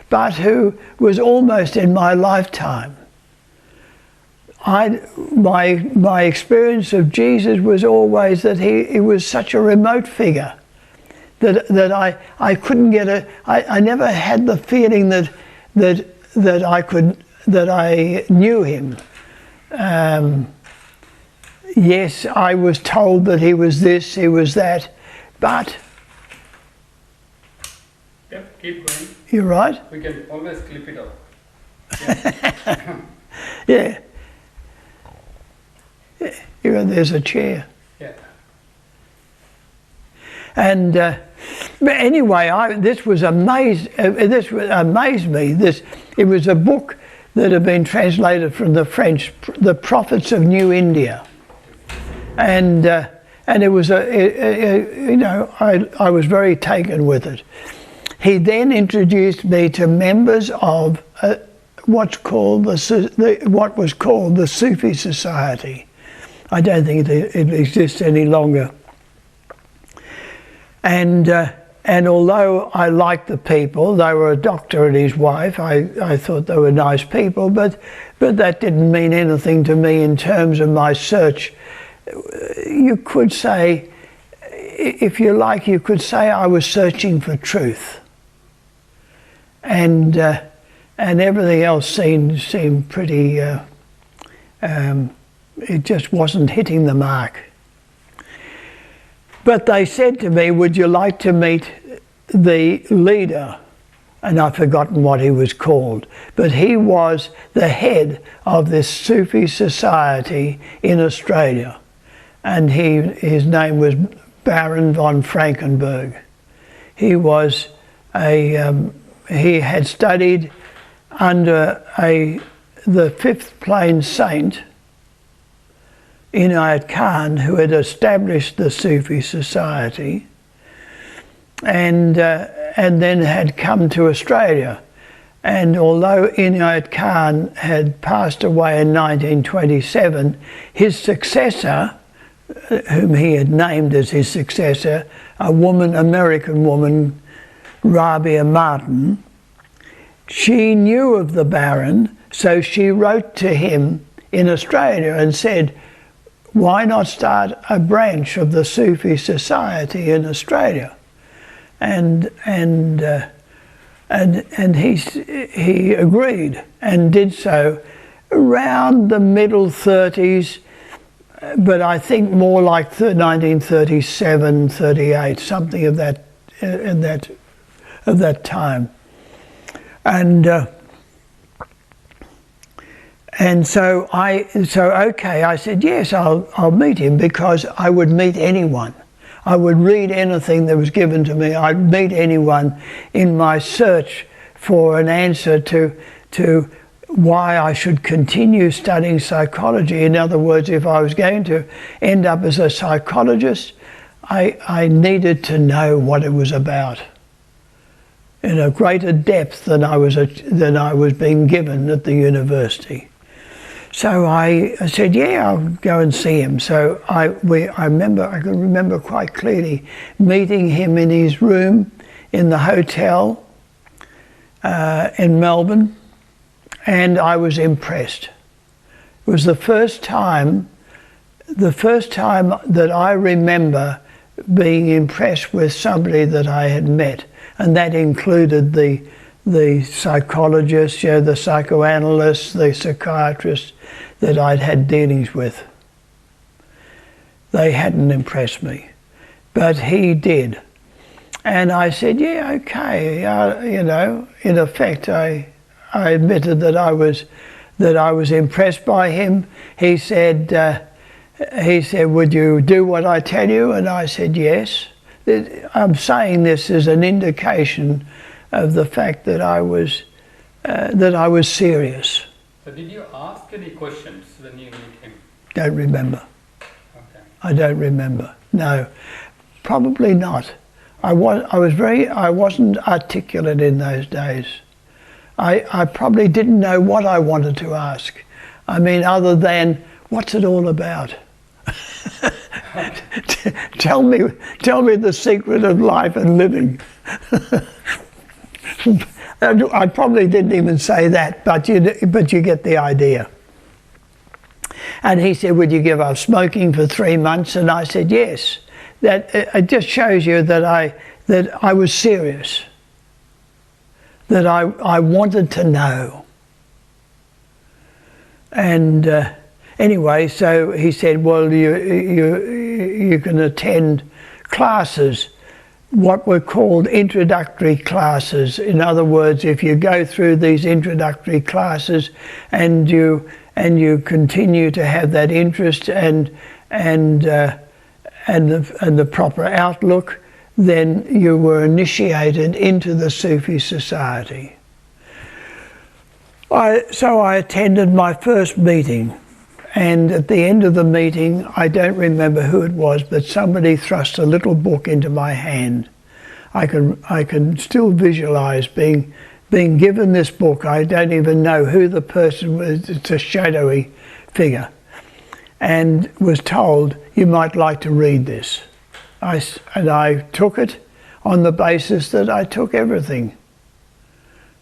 but who was almost in my lifetime. My experience of Jesus was always that he was such a remote figure that I couldn't get I never had the feeling that I knew him. Yes, I was told that he was this, he was that, but... Yep, keep going. You're right? We can always clip it off. Yeah. Yeah. There's a chair. Yeah. And but anyway, this amazed me. It was a book that had been translated from the French, The Prophets of New India, and it was I was very taken with it. He then introduced me to members of what was called the Sufi Society. I don't think it exists any longer. And although I liked the people, they were a doctor and his wife, I thought they were nice people, but that didn't mean anything to me in terms of my search. You could say, if you like, you could say I was searching for truth. And everything else seemed pretty, it just wasn't hitting the mark. But they said to me, would you like to meet the leader? And I've forgotten what he was called. But he was the head of this Sufi society in Australia. And his name was Baron von Frankenberg. He was he had studied under the fifth plane saint, Inayat Khan, who had established the Sufi society, and then had come to Australia. And although Inayat Khan had passed away in 1927, his successor, whom he had named as his successor, American woman, Rabia Martin, she knew of the Baron, so she wrote to him in Australia and said, why not start a branch of the Sufi society in Australia? And he agreed and did so around the middle 30s, but I think more like 1937, 38, something of that time. And so okay, I said, yes, I'll meet him, because I would meet anyone. I would read anything that was given to me. I'd meet anyone in my search for an answer to why I should continue studying psychology. In other words, if I was going to end up as a psychologist, I needed to know what it was about in a greater depth than I was being given at the university. So I said, yeah, I'll go and see him. So I can remember quite clearly meeting him in his room in the hotel in Melbourne, and I was impressed. It was the first time that I remember being impressed with somebody that I had met, and that included the psychologists, the psychoanalysts, the psychiatrists that I'd had dealings with. They hadn't impressed me, but he did. And I said, yeah, okay, in effect, I admitted that I was impressed by him. He said, would you do what I tell you? And I said, yes. I'm saying this as an indication of the fact that I was serious. So did you ask any questions when you meet him? Don't remember. Okay. I don't remember. No, probably not. I wasn't articulate in those days. I probably didn't know what I wanted to ask. I mean, other than, what's it all about? Tell me the secret of life and living. I probably didn't even say that, but you get the idea. And he said, would you give up smoking for 3 months? And I said, yes. That it just shows you that I was serious, that I wanted to know. And anyway, so he said, well, you can attend classes, what were called introductory classes. In other words, if you go through these introductory classes and you continue to have that interest and the proper outlook, then you were initiated into the Sufi society. So I attended my first meeting, and at the end of the meeting, I don't remember who it was, but somebody thrust a little book into my hand. I can still visualize being given this book. I don't even know who the person was. It's a shadowy figure, and was told, you might like to read this. And I took it on the basis that I took everything,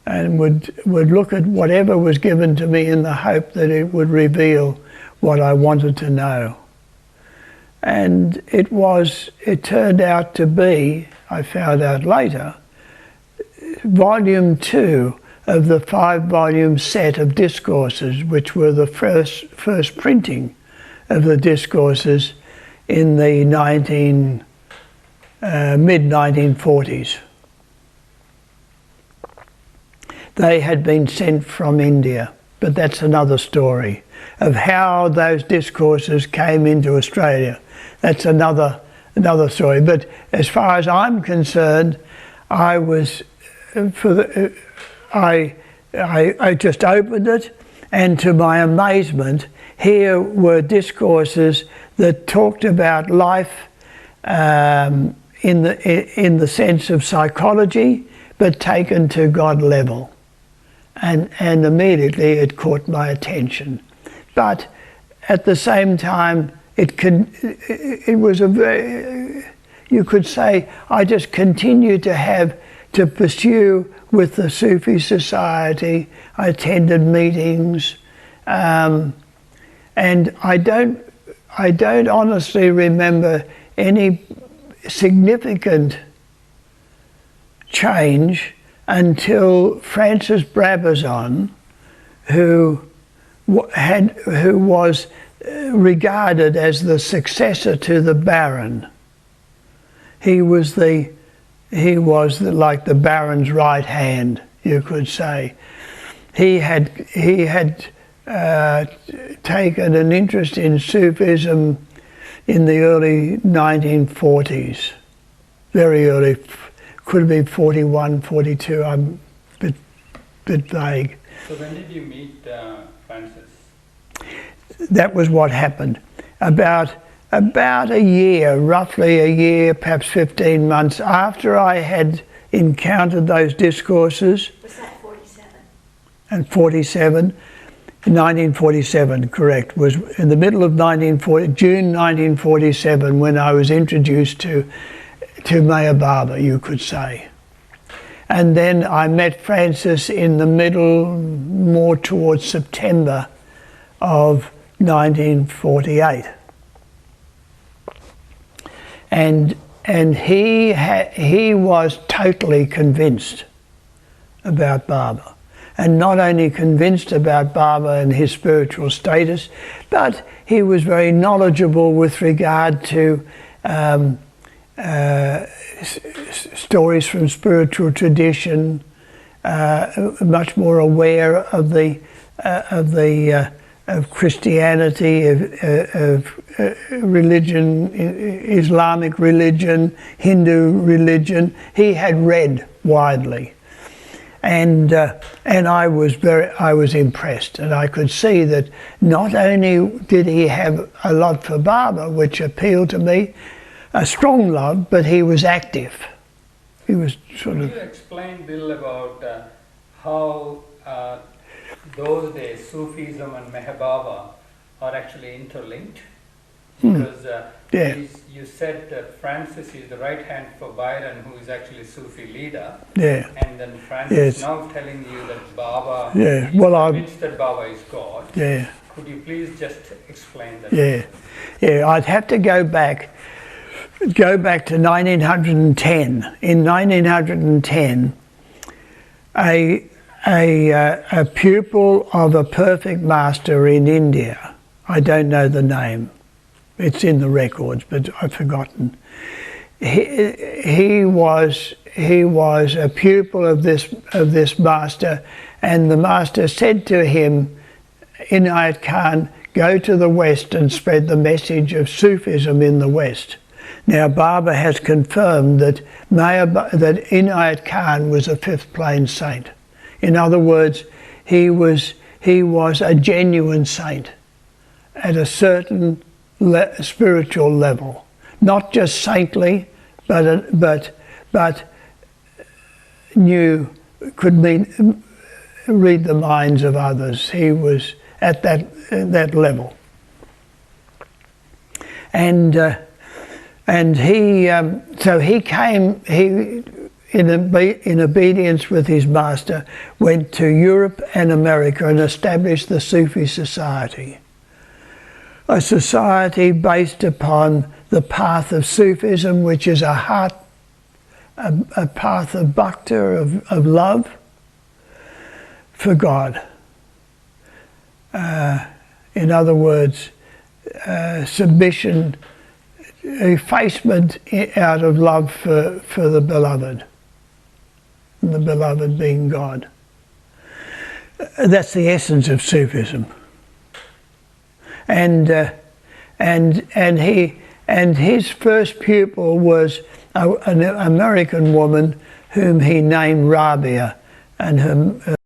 and would look at whatever was given to me in the hope that it would reveal what I wanted to know. And it turned out to be, I found out later, volume 2 of the 5-volume set of discourses, which were the first printing of the discourses in the mid-1940s. They had been sent from India, but that's another story of how those discourses came into Australia. That's another story. But as far as I'm concerned, I just opened it, and to my amazement, here were discourses that talked about life in the sense of psychology, but taken to God level. And immediately it caught my attention. But at the same time, it was a very, you could say, I just continued to pursue with the Sufi society. I attended meetings, and I don't honestly remember any significant change until Francis Brabazon, who was regarded as the successor to the Baron. He was like the Baron's right hand, you could say. He had taken an interest in Sufism in the early 1940s, very early. Could have been 41, 42, I'm a bit vague. So when did you meet Francis? That was what happened. About a year, roughly a year, perhaps 15 months after I had encountered those discourses. Was that 47? And 1947, correct, was in the middle of June 1947 when I was introduced to Meher Baba, you could say. And then I met Francis in the middle, more towards September of 1948. And he was totally convinced about Baba. And not only convinced about Baba and his spiritual status, but he was very knowledgeable with regard to stories from spiritual tradition, much more aware of Christianity, of religion, Islamic religion, Hindu religion. He had read widely, and I was impressed, and I could see that not only did he have a love for Baba, which appealed to me, a strong love, but he was active. He was sort of... Can you explain, Bill, about how those days Sufism and Meher Baba are actually interlinked? because Yeah. you said that Francis is the right hand for Byron, who is actually Sufi leader, Yeah. and then Francis Yes. now telling you that Baba Yeah. is Well, convinced that Baba is God. Yeah. Could you please just explain that? Yeah. Yeah. I'd have to go back to 1910. In 1910, a pupil of a perfect master in India, I don't know the name, it's in the records, but I've forgotten. He was a pupil of this master, and the master said to him, Inayat Khan, go to the West and spread the message of Sufism in the West. Now Baba has confirmed that Inayat Khan was a fifth plane saint. In other words, he was a genuine saint at a certain spiritual level, not just saintly, but could read the minds of others. He was at that level, and he came. In obedience with his master, went to Europe and America and established the Sufi Society, a society based upon the path of Sufism, which is a path of bhakti, of love for God. In other words, submission, effacement out of love for the beloved, and the beloved being God. That's the essence of Sufism. And his first pupil was an American woman whom he named Rabia, and her